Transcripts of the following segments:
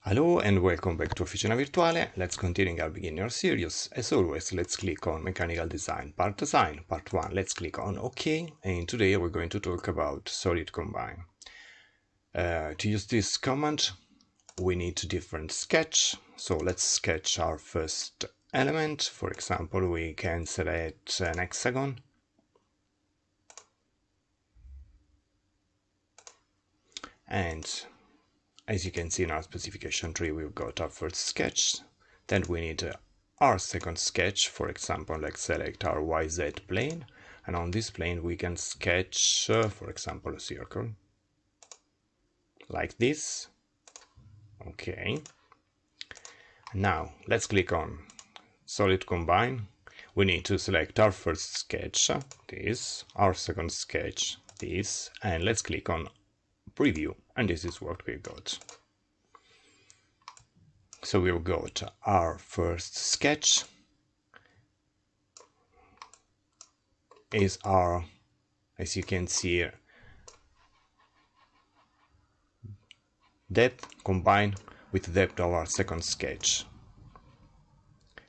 Hello and welcome back to Officina Virtuale. Let's continue our beginner series. As always, let's click on Mechanical Design Part Design, Part 1. Let's click on OK, and today we're going to talk about Solid Combine. To use this command, we need a different sketch. So let's sketch our first element. For example, we can select an hexagon. And as you can see in our specification tree, we've got our first sketch. Then we need our second sketch. For example, let's select our YZ plane. And on this plane, we can sketch, for example, a circle. Like this. Okay. Now, let's click on Solid Combine. We need to select our first sketch, this, our second sketch, this, and let's click on Preview. And this is what we got. So we've got our first sketch is our, as you can see here, depth combined with the depth of our second sketch.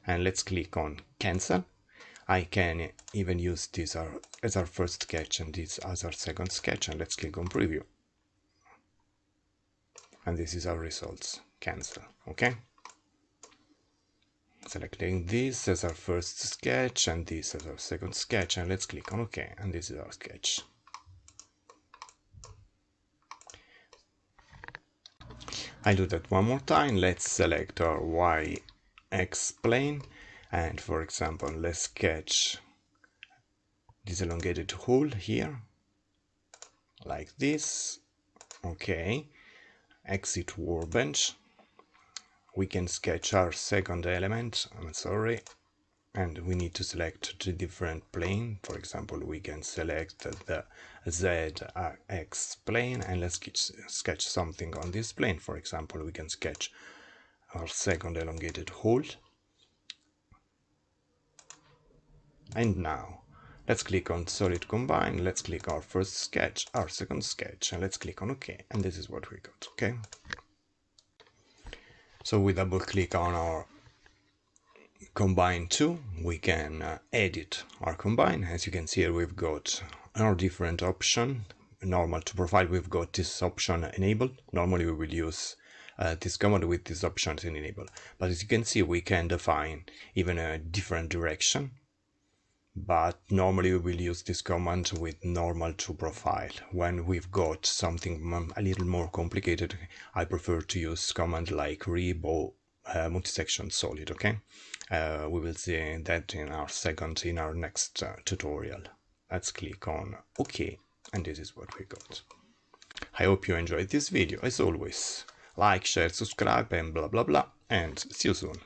And let's click on Cancel. I can even use this as our first sketch and this as our second sketch, and let's click on Preview. And this is our results. Cancel. Okay. Selecting this as our first sketch and this as our second sketch, and let's click on OK, and this is our sketch. I'll do that one more time. Let's select our YX plane, and for example, let's sketch this elongated hole here, like this. Okay. Exit workbench. We can sketch our second element, and we need to select the different plane. For example, we can select the ZX plane, and let's sketch something on this plane. For example, we can sketch our second elongated hole. And now, let's click on Solid Combine, let's click our first sketch, our second sketch, and let's click on OK, and this is what we got, okay? So we double click on our Combine 2, we can edit our Combine. As you can see here, we've got our different option. Normal to profile, we've got this option enabled. Normally we will use this command with this option enabled. But as you can see, we can define even a different direction. But normally we will use this command with normal to profile. When we've got something a little more complicated, I prefer to use command like rib or multi-section solid, okay? We will see that in our next tutorial. Let's click on OK, and this is what we got. I hope you enjoyed this video. As always, like, share, subscribe, and blah blah blah, and see you soon.